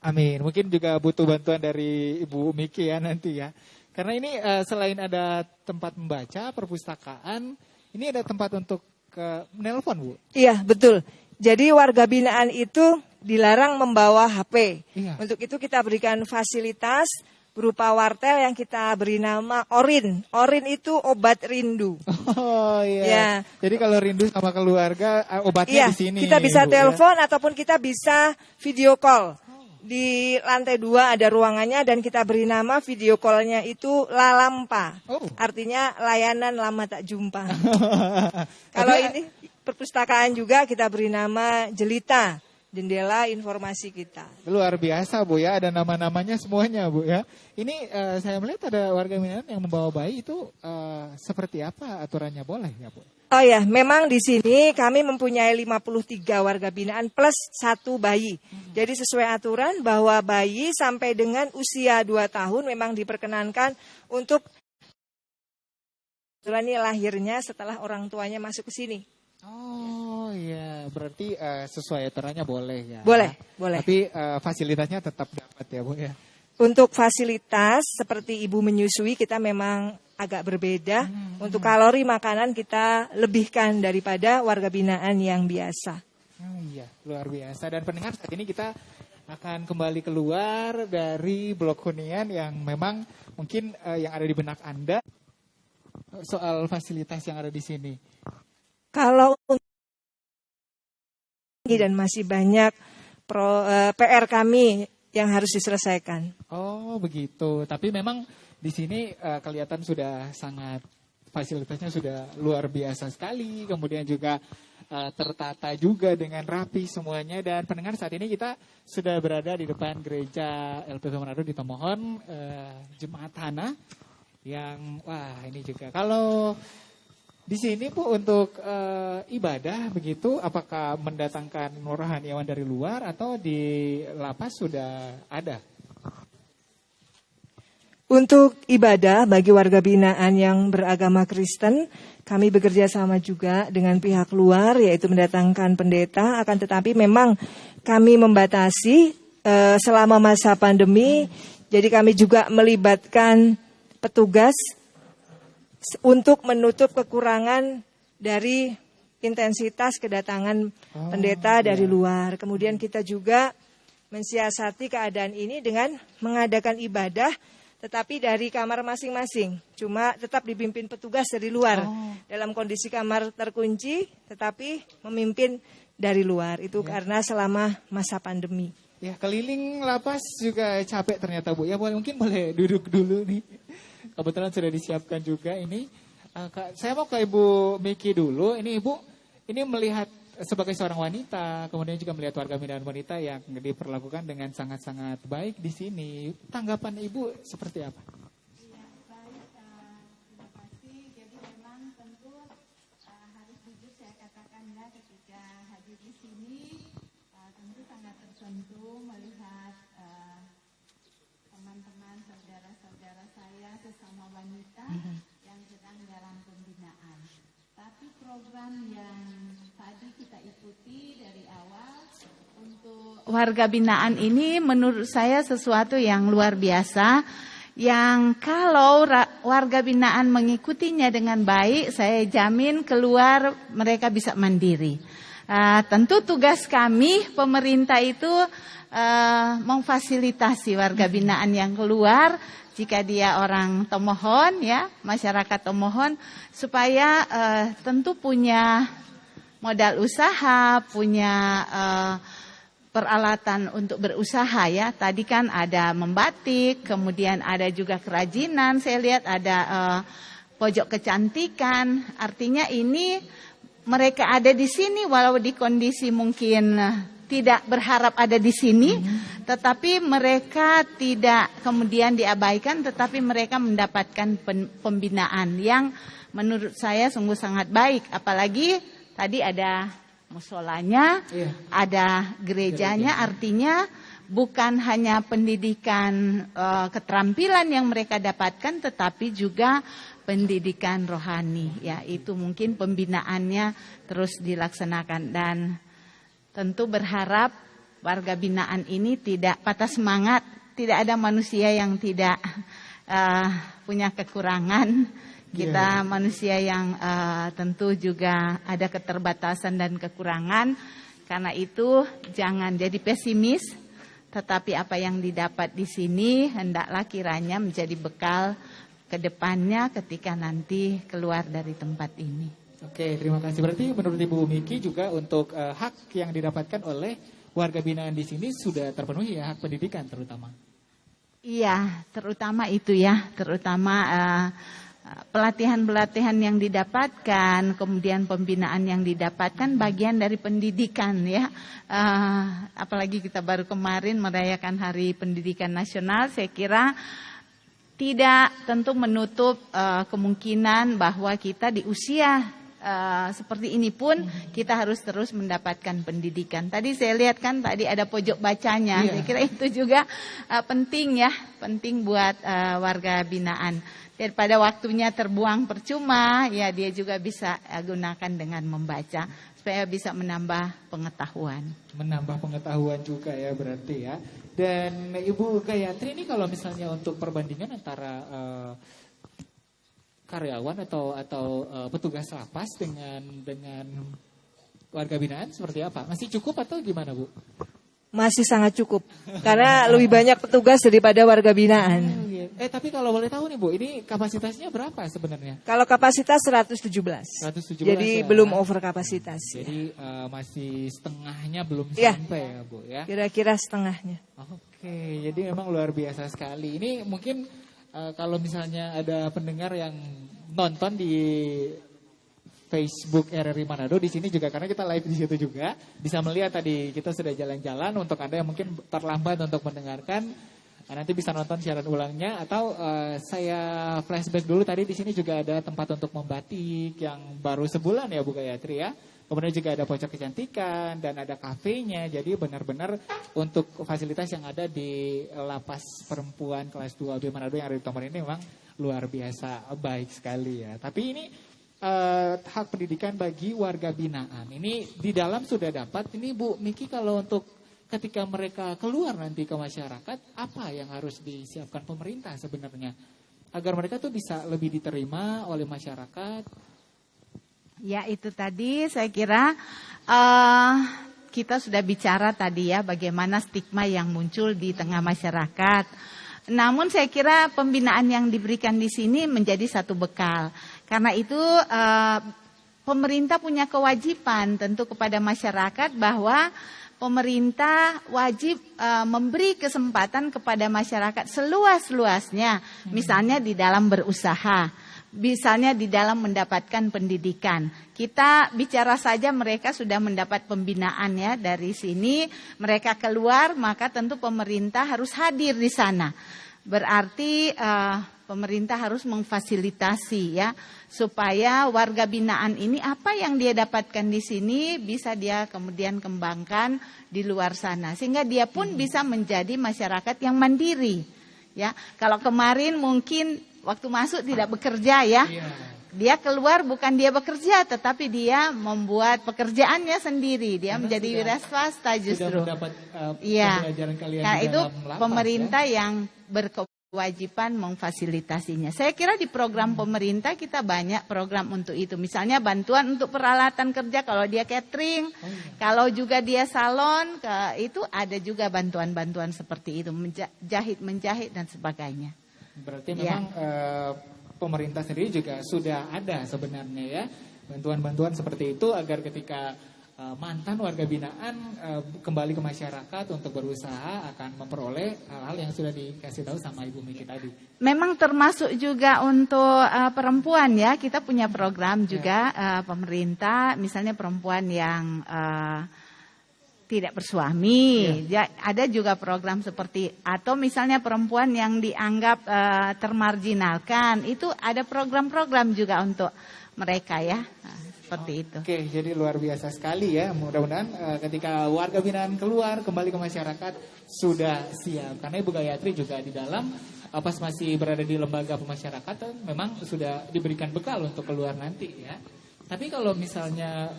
Amin. Mungkin juga butuh bantuan dari Ibu Miki ya nanti ya. Karena ini selain ada tempat membaca, perpustakaan, ini ada tempat untuk menelpon, Bu. Iya, betul. Jadi warga binaan itu dilarang membawa HP. Iya. Untuk itu kita berikan fasilitas berupa wartel yang kita beri nama Orin. Orin itu obat rindu. Oh iya. Ya. Jadi kalau rindu sama keluarga, obatnya Iya, di sini. kita bisa Bu, telepon ataupun kita bisa video call. Di lantai 2 ada ruangannya dan kita beri nama video call-nya itu Lalampa. Oh. Artinya layanan lama tak jumpa. Kalau ini perpustakaan juga kita beri nama Jelita, jendela informasi kita. Luar biasa, Bu ya, ada nama-namanya semuanya, Bu ya. Ini saya melihat ada warga binaan yang membawa bayi itu seperti apa aturannya, boleh ya, Bu? Oh ya, memang di sini kami mempunyai 53 warga binaan plus 1 bayi. Jadi sesuai aturan bahwa bayi sampai dengan usia 2 tahun memang diperkenankan untuk ini lahirnya setelah orang tuanya masuk ke sini. Oh iya, berarti sesuai aturannya boleh ya. Boleh, boleh. Tapi fasilitasnya tetap dapat ya, Bu ya. Untuk fasilitas seperti ibu menyusui kita memang agak berbeda. Untuk kalori makanan kita lebihkan daripada warga binaan yang biasa. Oh iya, luar biasa. Dan pendengar, saat ini kita akan kembali keluar dari blok hunian yang memang mungkin yang ada di benak Anda soal fasilitas yang ada di sini. Kalau dan masih banyak PR kami yang harus diselesaikan. Oh begitu. Tapi memang di sini kelihatan sudah sangat fasilitasnya sudah luar biasa sekali. Kemudian juga tertata juga dengan rapi semuanya. Dan pendengar, saat ini kita sudah berada di depan gereja LPP Manado di Tomohon, Jemaat Hana. Yang wah ini juga kalau Di sini Bu untuk ibadah begitu, apakah mendatangkan rohaniawan dari luar atau di lapas sudah ada? Untuk ibadah bagi warga binaan yang beragama Kristen, kami bekerja sama juga dengan pihak luar, yaitu mendatangkan pendeta. Akan tetapi memang kami membatasi selama masa pandemi, jadi kami juga melibatkan petugas untuk menutup kekurangan dari intensitas kedatangan pendeta dari luar. Kemudian kita juga mensiasati keadaan ini dengan mengadakan ibadah tetapi dari kamar masing-masing. Cuma tetap dipimpin petugas dari luar. Dalam kondisi kamar terkunci tetapi memimpin dari luar. Itu karena selama masa pandemi. Ya, keliling lapas juga capek ternyata Bu. Ya, mungkin boleh duduk dulu nih. Kebetulan sudah disiapkan juga ini. Saya mau ke Ibu Miki dulu. Ini Ibu, ini melihat sebagai seorang wanita, kemudian juga melihat warga binaan wanita yang diperlakukan dengan sangat-sangat baik di sini. Tanggapan Ibu seperti apa? Ya, baik, terima kasih. Jadi memang tentu harus jujur saya katakan ya, ketika hadir di sini tentu sangat tersentuh melihat teman-teman, saudara-saudara saya sesama wanita yang sedang dalam pembinaan. Tapi program yang tadi kita ikuti dari awal untuk warga binaan ini menurut saya sesuatu yang luar biasa, yang kalau warga binaan mengikutinya dengan baik, saya jamin keluar mereka bisa mandiri. Tentu tugas kami pemerintah itu memfasilitasi warga binaan yang keluar jika dia orang tomohon ya, masyarakat tomohon, supaya tentu punya modal usaha, punya peralatan untuk berusaha ya. Tadi kan ada membatik, kemudian ada juga kerajinan, saya lihat ada pojok kecantikan. Artinya ini mereka ada di sini walau di kondisi mungkin tidak berharap ada di sini, tetapi mereka tidak kemudian diabaikan, tetapi mereka mendapatkan pembinaan yang menurut saya sungguh sangat baik. Apalagi tadi ada musolanya, ada gerejanya, artinya bukan hanya pendidikan keterampilan yang mereka dapatkan, tetapi juga pendidikan rohani. Ya, itu mungkin pembinaannya terus dilaksanakan, dan tentu berharap warga binaan ini tidak patah semangat. Tidak ada manusia yang tidak punya kekurangan. Kita manusia yang tentu juga ada keterbatasan dan kekurangan. Karena itu jangan jadi pesimis, tetapi apa yang didapat di sini hendaklah kiranya menjadi bekal ke depannya ketika nanti keluar dari tempat ini. Oke, terima kasih. Berarti menurut Ibu Miki juga untuk hak yang didapatkan oleh warga binaan di sini sudah terpenuhi ya, hak pendidikan terutama. Iya, terutama itu ya, terutama pelatihan-pelatihan yang didapatkan, kemudian pembinaan yang didapatkan bagian dari pendidikan ya. Apalagi kita baru kemarin merayakan Hari Pendidikan Nasional, saya kira tidak tentu menutup kemungkinan bahwa kita di usia seperti ini pun kita harus terus mendapatkan pendidikan. Tadi saya lihat kan tadi ada pojok bacanya. Saya kira itu juga penting ya, penting buat warga binaan. Daripada waktunya terbuang percuma, ya dia juga bisa gunakan dengan membaca supaya bisa menambah pengetahuan. Menambah pengetahuan juga ya berarti ya. Dan Ibu Gayatri ini kalau misalnya untuk perbandingan antara karyawan atau petugas lapas dengan warga binaan seperti apa? Masih cukup atau gimana Bu? Masih sangat cukup, karena lebih banyak petugas daripada warga binaan. Tapi kalau boleh tahu nih Bu, ini kapasitasnya berapa sebenarnya? Kalau kapasitas 117. 117 jadi ya. belum over kapasitas. Jadi masih setengahnya belum sampai ya Bu ya? Kira-kira setengahnya. Oke, jadi memang luar biasa sekali. Ini mungkin kalau misalnya ada pendengar yang nonton di Facebook RRI Manado di sini juga, karena kita live di situ juga, bisa melihat tadi kita sudah jalan-jalan. Untuk Anda yang mungkin terlambat untuk mendengarkan, Nanti bisa nonton siaran ulangnya atau saya flashback dulu tadi di sini juga ada tempat untuk membatik yang baru sebulan ya Bu Gayatri ya. Kemudian juga ada pojok kecantikan dan ada kafenya. Jadi benar-benar untuk fasilitas yang ada di lapas perempuan kelas 2B Manado yang ada di Tomor ini memang luar biasa baik sekali ya. Tapi ini hak pendidikan bagi warga binaan. Ini di dalam sudah dapat. Ini Bu Miki kalau untuk ketika mereka keluar nanti ke masyarakat, apa yang harus disiapkan pemerintah sebenarnya? Agar mereka tuh bisa lebih diterima oleh masyarakat. Ya itu tadi saya kira kita sudah bicara tadi ya bagaimana stigma yang muncul di tengah masyarakat. Namun saya kira pembinaan yang diberikan di sini menjadi satu bekal. Karena itu pemerintah punya kewajiban tentu kepada masyarakat bahwa pemerintah wajib memberi kesempatan kepada masyarakat seluas-luasnya. Misalnya di dalam berusaha. Misalnya di dalam mendapatkan pendidikan. Kita bicara saja mereka sudah mendapat pembinaan ya dari sini. Mereka keluar maka tentu pemerintah harus hadir di sana. Berarti pemerintah harus memfasilitasi ya. Supaya warga binaan ini apa yang dia dapatkan di sini bisa dia kemudian kembangkan di luar sana. Sehingga dia pun bisa menjadi masyarakat yang mandiri. Ya, kalau kemarin mungkin waktu masuk tidak bekerja ya. Dia keluar bukan dia bekerja tetapi dia membuat pekerjaannya sendiri. Dia menjadi wira swasta justru. Sudah mendapat pembelajaran kalian Nah, di itu dalam lapas, pemerintah ya? yang berkewajiban memfasilitasinya. Saya kira di program pemerintah kita banyak program untuk itu. Misalnya bantuan untuk peralatan kerja kalau dia catering, kalau juga dia salon, itu ada juga bantuan-bantuan seperti itu, menjahit dan sebagainya. Berarti memang pemerintah sendiri juga sudah ada sebenarnya ya bantuan-bantuan seperti itu agar ketika mantan warga binaan kembali ke masyarakat untuk berusaha akan memperoleh hal-hal yang sudah dikasih tahu sama Ibu Miki tadi. Memang termasuk juga untuk perempuan ya, kita punya program juga pemerintah, misalnya perempuan yang tidak bersuami, ya, ada juga program seperti atau misalnya perempuan yang dianggap termarginalkan, itu ada program-program juga untuk mereka ya, seperti itu. Oke, jadi luar biasa sekali ya. Mudah-mudahan ketika warga binaan keluar kembali ke masyarakat sudah siap. Karena Ibu Gayatri juga di dalam pas masih berada di lembaga pemasyarakatan memang sudah diberikan bekal untuk keluar nanti ya. Tapi kalau misalnya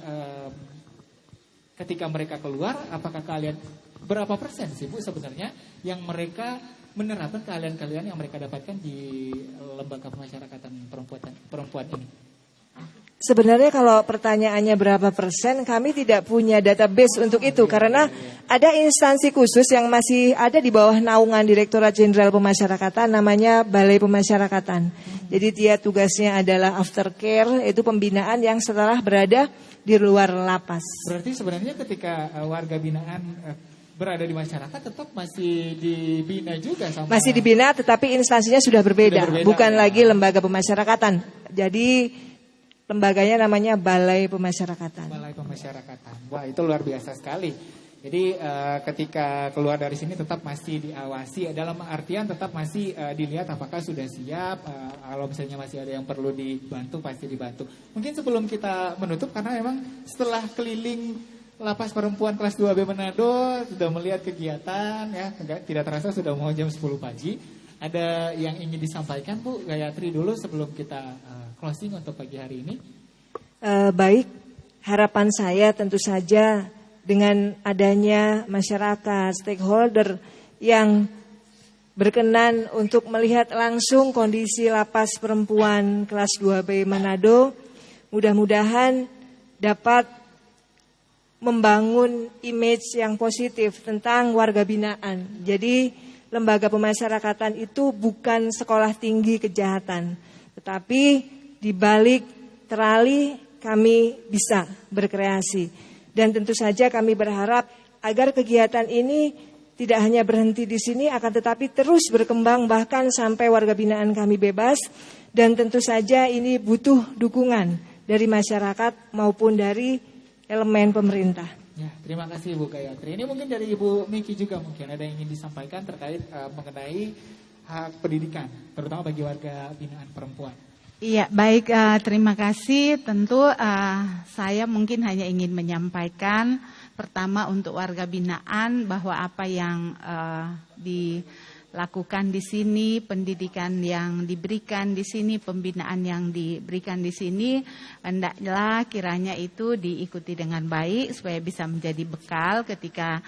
ketika mereka keluar, apakah kalian berapa persen sih Bu sebenarnya yang mereka menerapkan keahlian-keahlian yang mereka dapatkan di lembaga pemasyarakatan perempuan ini? Sebenarnya kalau pertanyaannya berapa persen, kami tidak punya database untuk itu. Karena ada instansi khusus yang masih ada di bawah naungan Direktorat Jenderal Pemasyarakatan, namanya Balai Pemasyarakatan. Jadi dia tugasnya adalah aftercare, itu pembinaan yang setelah berada di luar lapas. Berarti sebenarnya ketika warga binaan berada di masyarakat tetap masih dibina juga sama. Masih dibina tetapi instansinya sudah berbeda, bukan lagi lembaga pemasyarakatan. Jadi lembaganya namanya Balai Pemasyarakatan. Balai Pemasyarakatan. Wah, itu luar biasa sekali. Jadi ketika keluar dari sini tetap masih diawasi, dalam artian tetap masih dilihat apakah sudah siap, kalau misalnya masih ada yang perlu dibantu pasti dibantu. Mungkin sebelum kita menutup, karena memang setelah keliling lapas perempuan kelas 2B Manado sudah melihat kegiatan ya, tidak terasa sudah mau jam 10 pagi. Ada yang ingin disampaikan Bu Gayatri dulu sebelum kita closing untuk pagi hari ini? Baik, harapan saya tentu saja dengan adanya masyarakat, stakeholder yang berkenan untuk melihat langsung kondisi lapas perempuan kelas 2B Manado, mudah-mudahan dapat membangun image yang positif tentang warga binaan. Jadi lembaga pemasyarakatan itu bukan sekolah tinggi kejahatan, tetapi di balik terali kami bisa berkreasi. Dan tentu saja kami berharap agar kegiatan ini tidak hanya berhenti di sini, akan tetapi terus berkembang bahkan sampai warga binaan kami bebas. Dan tentu saja ini butuh dukungan dari masyarakat maupun dari elemen pemerintah. Ya, terima kasih Ibu Gayatri. Ini mungkin dari Ibu Miki juga mungkin ada yang ingin disampaikan terkait mengenai hak pendidikan, terutama bagi warga binaan perempuan. Iya, baik, terima kasih. Tentu saya mungkin hanya ingin menyampaikan pertama untuk warga binaan bahwa apa yang dilakukan di sini, pendidikan yang diberikan di sini, pembinaan yang diberikan di sini, hendaklah kiranya itu diikuti dengan baik supaya bisa menjadi bekal ketika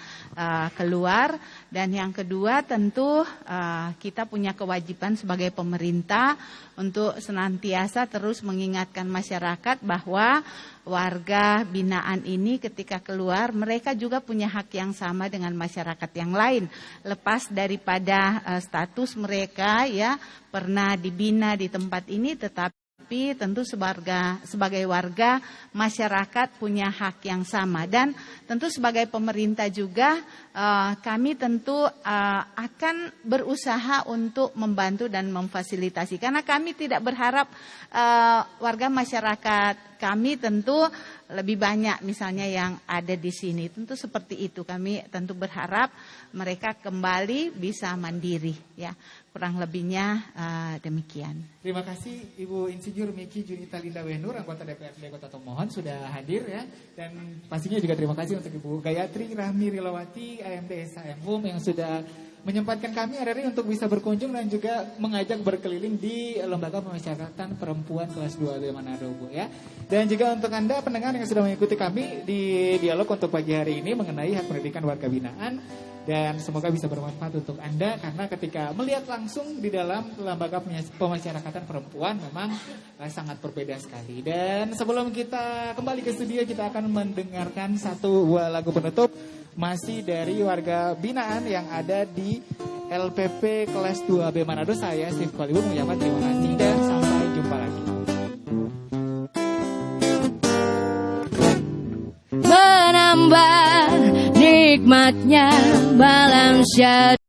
keluar. Dan yang kedua tentu kita punya kewajiban sebagai pemerintah untuk senantiasa terus mengingatkan masyarakat bahwa warga binaan ini ketika keluar mereka juga punya hak yang sama dengan masyarakat yang lain, lepas daripada status mereka ya pernah dibina di tempat ini, tetapi tentu sebagai warga masyarakat punya hak yang sama. Dan tentu sebagai pemerintah juga kami tentu akan berusaha untuk membantu dan memfasilitasi, karena kami tidak berharap warga masyarakat kami tentu lebih banyak misalnya yang ada di sini. Tentu seperti itu, kami tentu berharap mereka kembali bisa mandiri ya. Kurang lebihnya demikian. Terima kasih Ibu Insinyur Miki Junita Linda Wenur, anggota DPRD Kota Tomohon sudah hadir ya. Dan pastinya juga terima kasih untuk Ibu Gayatri Rahmi Rilawati AMDS HMUM yang sudah menyempatkan kami hari ini untuk bisa berkunjung dan juga mengajak berkeliling di Lembaga Pemasyarakatan Perempuan kelas 2B Manado, Bu ya. Dan juga untuk Anda pendengar yang sudah mengikuti kami di dialog untuk pagi hari ini mengenai hak pendidikan warga binaan. Dan semoga bisa bermanfaat untuk Anda, karena ketika melihat langsung di dalam Lembaga Pemasyarakatan Perempuan memang sangat berbeda sekali. Dan sebelum kita kembali ke studio, kita akan mendengarkan satu buah lagu penutup masih dari warga binaan yang ada di LPP kelas 2B Manado. Saya Steve Kolibun mengucapkan terima kasih dan sampai jumpa lagi. Menambah nikmatnya malam syahdu.